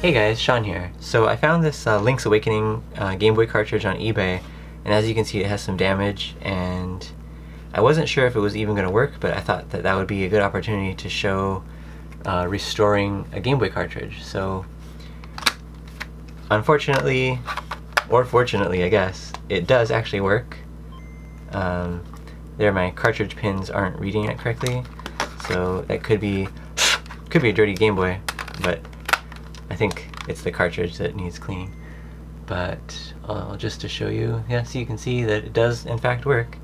Hey guys, Sean here. So I found this Link's Awakening Game Boy cartridge on eBay, and as you can see it has some damage, and I wasn't sure if it was even going to work, but I thought that that would be a good opportunity to show restoring a Game Boy cartridge. So unfortunately, or fortunately I guess, it does actually work. There my cartridge pins aren't reading it correctly, so that could be a dirty Game Boy, but I think it's the cartridge that needs cleaning. But just to show you, yeah, so you can see that it does in fact work,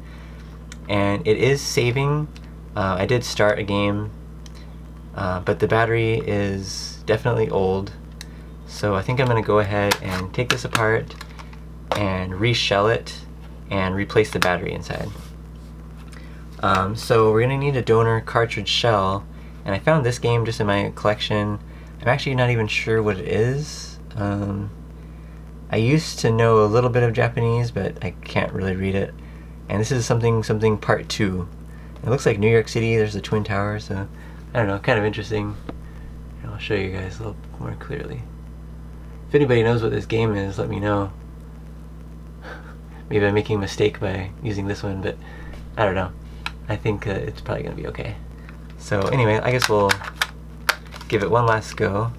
and it is saving. I did start a game, but the battery is definitely old, so I think I'm going to go ahead and take this apart and reshell it and replace the battery inside. So we're going to need a donor cartridge shell, and I found this game just in my collection. I'm actually not even sure what it is. I used to know a little bit of Japanese, but I can't really read it. And this is something part 2. It looks like New York City. There's the Twin Towers, so I don't know, kind of interesting. And I'll show you guys a little more clearly. If anybody knows what this game is, let me know. Maybe I'm making a mistake by using this one, but I don't know. I think it's probably going to be okay. So anyway, I guess we'll give it one last go.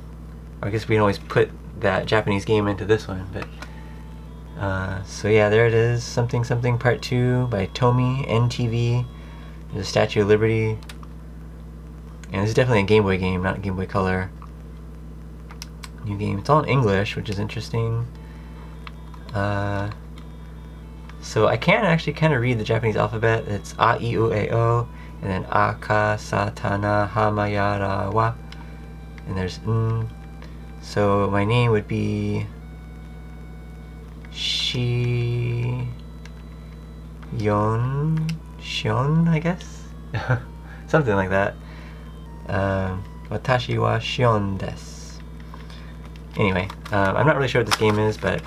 Or I guess we can always put that Japanese game into this one, but so yeah, there it is. Something Part 2 by Tomy NTV. There's a Statue of Liberty, and this is definitely a Game Boy game, not Game Boy Color. New game. It's all in English, which is interesting. So I can actually kind of read the Japanese alphabet. It's A, I, U, E, O, and then Aka, Satana, Hamayara, Wa. And there's N. So my name would be Shion, I guess? Something like that. Watashi wa Shion desu. Anyway, I'm not really sure what this game is, but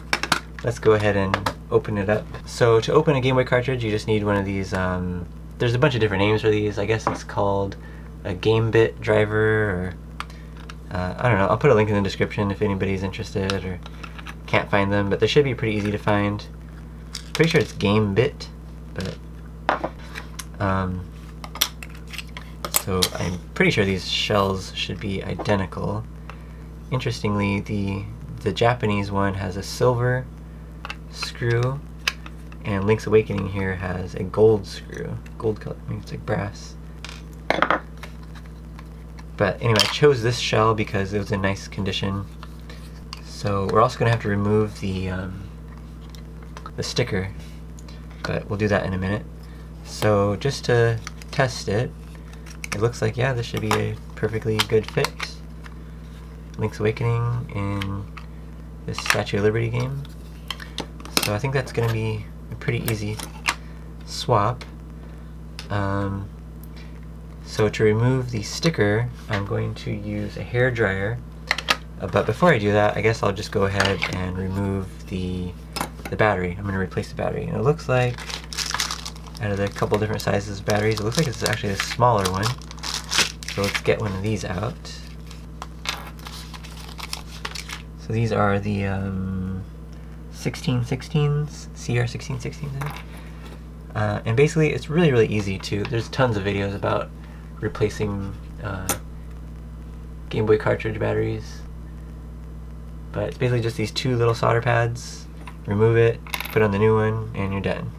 let's go ahead and open it up. So to open a Game Boy cartridge, you just need one of these, there's a bunch of different names for these. I guess it's called a Game Bit driver, or I don't know. I'll put a link in the description if anybody's interested or can't find them, but they should be pretty easy to find. Pretty sure it's Game Bit, but so I'm pretty sure these shells should be identical. Interestingly, the Japanese one has a silver screw, and Link's Awakening here has a gold screw. Gold color, maybe it's like brass. But anyway, I chose this shell because it was in nice condition. So we're also going to have to remove the sticker, but we'll do that in a minute. So just to test it, it looks like, yeah, this should be a perfectly good fit. Link's Awakening in this Statue of Liberty game. So I think that's going to be a pretty easy swap. So to remove the sticker, I'm going to use a hair dryer. But before I do that, I guess I'll just go ahead and remove the battery. I'm going to replace the battery. And it looks like, out of the couple different sizes of batteries, it looks like it's actually a smaller one. So let's get one of these out. So these are the 1616s, CR1616s, I think. And basically, it's really easy to. There's tons of videos about replacing Game Boy cartridge batteries, but it's basically just these two little solder pads. Remove it, put on the new one, and you're done.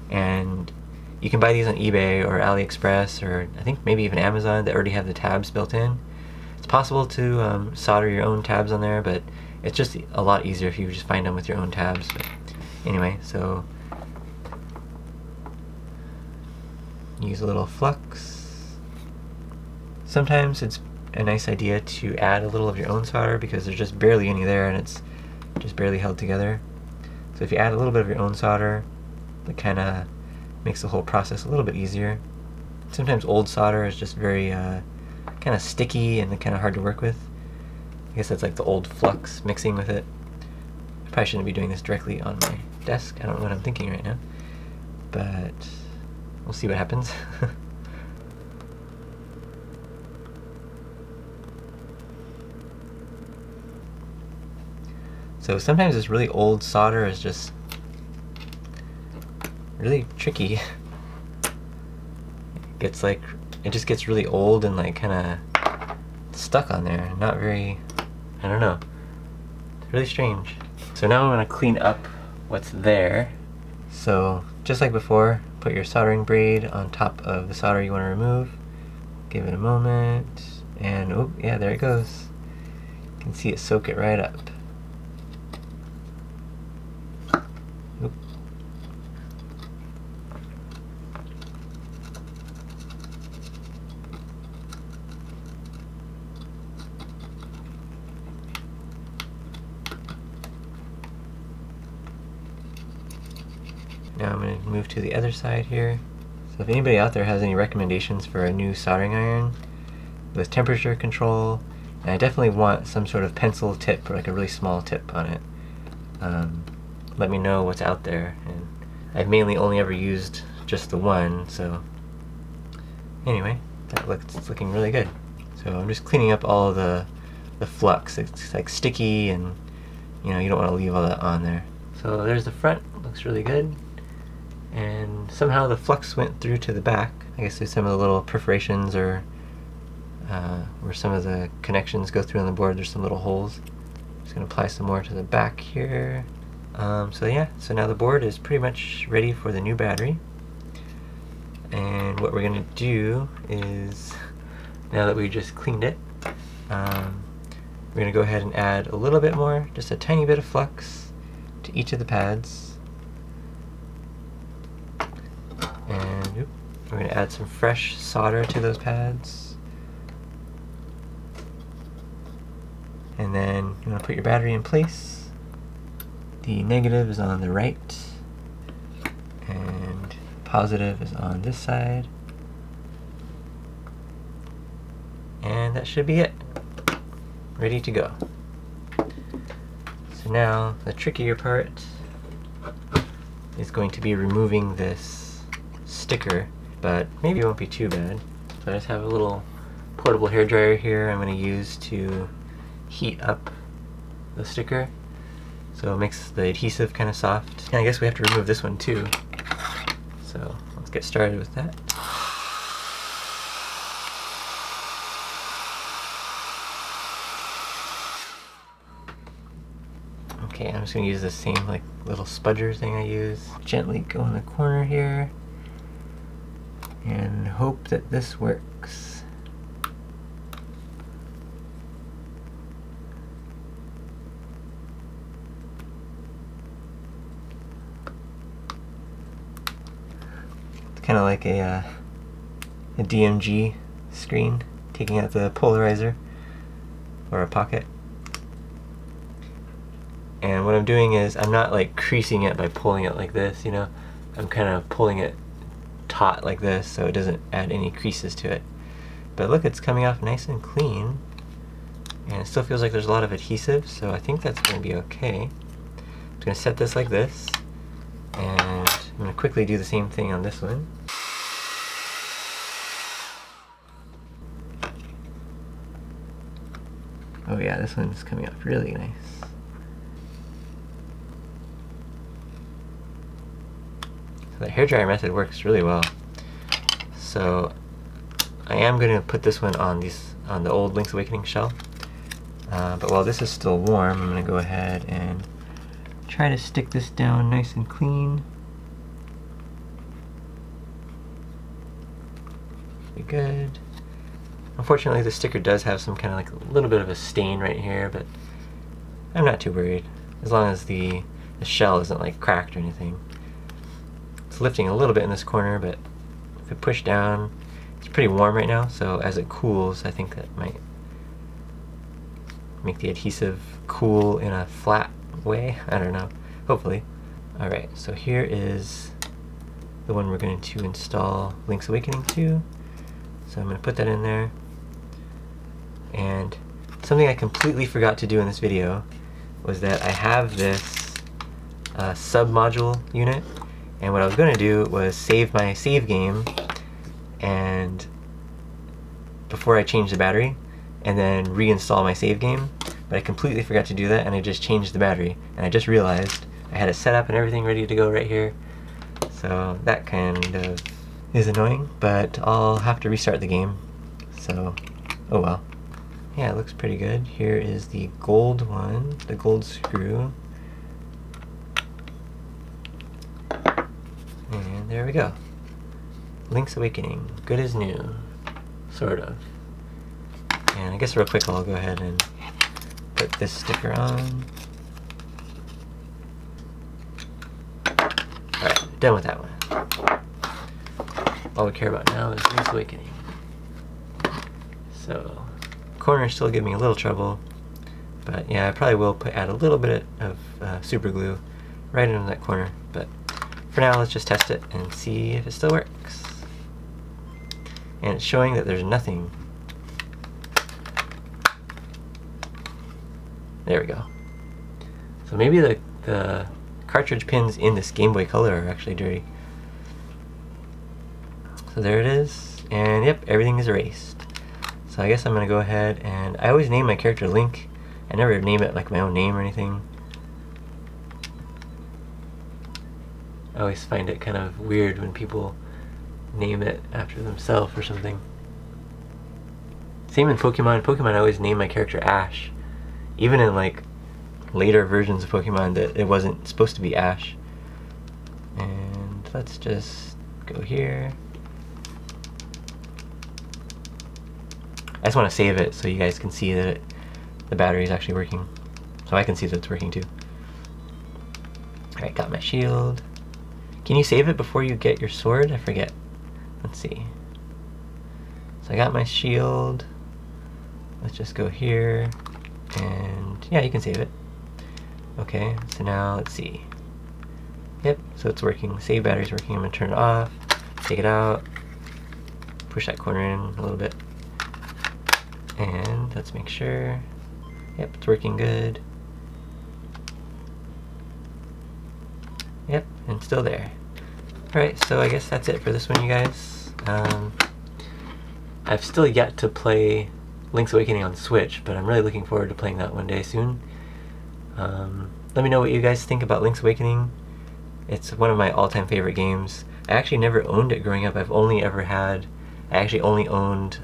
And you can buy these on eBay or AliExpress, or I think maybe even Amazon, that already have the tabs built in. It's possible to solder your own tabs on there, but it's just a lot easier if you just find them with your own tabs. But anyway, so use a little flux. Sometimes it's a nice idea to add a little of your own solder because there's just barely any there and it's just barely held together. So if you add a little bit of your own solder, it kind of makes the whole process a little bit easier. Sometimes old solder is just very kind of sticky and kind of hard to work with. I guess that's like the old flux mixing with it. I probably shouldn't be doing this directly on my desk. I don't know what I'm thinking right now, but we'll see what happens. So sometimes this really old solder is just really tricky. It just gets really old and like kind of stuck on there. Not very, I don't know. It's really strange. So now I'm going to clean up what's there. So just like before, put your soldering braid on top of the solder you want to remove. Give it a moment, and oh yeah, there it goes. You can see it soak it right up. Oop. Now I'm going to move to the other side here. So if anybody out there has any recommendations for a new soldering iron with temperature control, and I definitely want some sort of pencil tip or like a really small tip on it, let me know what's out there. And I've mainly only ever used just the one, so anyway, it's looking really good. So I'm just cleaning up all of the flux. It's like sticky, and you know, you don't want to leave all that on there. So there's the front, looks really good. And somehow the flux went through to the back. I guess there's some of the little perforations or where some of the connections go through on the board. There's some little holes. Just gonna apply some more to the back here. So yeah, so now the board is pretty much ready for the new battery. And what we're gonna do is, now that we just cleaned it, we're gonna go ahead and add a little bit more, just a tiny bit of flux to each of the pads. And we're going to add some fresh solder to those pads. And then you want to put your battery in place. The negative is on the right, and positive is on this side. And that should be it. Ready to go. So now the trickier part is going to be removing this sticker, but maybe it won't be too bad. So I just have a little portable hairdryer here I'm going to use to heat up the sticker, so it makes the adhesive kind of soft. And I guess we have to remove this one too. So let's get started with that. Okay, I'm just going to use the same like little spudger thing I use. Gently go in the corner here and hope that this works. It's kind of like a DMG screen, taking out the polarizer or a pocket. And what I'm doing is I'm not like creasing it by pulling it like this, you know. I'm kind of pulling it taut like this so it doesn't add any creases to it. But look, it's coming off nice and clean, and it still feels like there's a lot of adhesive, so I think that's going to be okay. I'm going to set this like this, and I'm going to quickly do the same thing on this one. Oh yeah, this one's coming off really nice. The hairdryer method works really well. So I am going to put this one on the old Link's Awakening shell. But while this is still warm, I'm going to go ahead and try to stick this down nice and clean. Be good. Unfortunately, the sticker does have some kind of like a little bit of a stain right here, but I'm not too worried as long as the shell isn't like cracked or anything. It's lifting a little bit in this corner, but if we push down, it's pretty warm right now, so as it cools, I think that might make the adhesive cool in a flat way. I don't know, hopefully. Alright, so here is the one we're going to install Link's Awakening to. So I'm going to put that in there. And something I completely forgot to do in this video was that I have this sub-module unit, and what I was going to do was save my save game and before I change the battery, and then reinstall my save game. but I completely forgot to do that, and I just changed the battery, and I just realized I had it set up and everything ready to go right here. So that kind of is annoying, but I'll have to restart the game. So, oh well. Yeah, it looks pretty good. Here is the gold one, the gold screw. And there we go. Link's Awakening, good as new, sort of. And I guess real quick I'll go ahead and put this sticker on. Alright, done with that one. All we care about now is Link's Awakening. So, corners still give me a little trouble, but yeah, I probably will add a little bit of super glue right into that corner, but for now let's just test it and see if it still works. And it's showing that there's nothing. There we go. So maybe the cartridge pins in this Game Boy Color are actually dirty. So there it is, and yep, everything is erased. So I guess I'm gonna go ahead and I always name my character Link. I never name it like my own name or anything. I always find it kind of weird when people name it after themselves or something. Same in Pokemon. I always name my character Ash. Even in like later versions of Pokemon that it wasn't supposed to be Ash. And let's just go here. I just want to save it so you guys can see that the battery is actually working. So I can see that it's working too. Alright, got my shield. Can you save it before you get your sword? I forget. Let's see. So I got my shield. Let's just go here. And yeah, you can save it. Okay, so now let's see. Yep, so it's working. Save battery's working. I'm going to turn it off. Take it out. Push that corner in a little bit. And let's make sure. Yep, it's working good. Yep, and still there. Alright, so I guess that's it for this one, you guys. I've still yet to play Link's Awakening on Switch, but I'm really looking forward to playing that one day soon. Let me know what you guys think about Link's Awakening. It's one of my all-time favorite games. I actually never owned it growing up. I actually only owned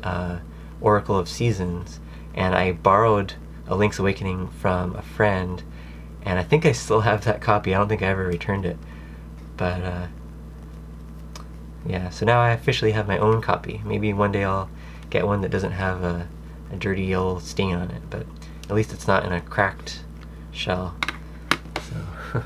Oracle of Seasons, and I borrowed a Link's Awakening from a friend, and I think I still have that copy. I don't think I ever returned it, but yeah, so now I officially have my own copy. Maybe one day I'll get one that doesn't have a dirty old stain on it, but at least it's not in a cracked shell. So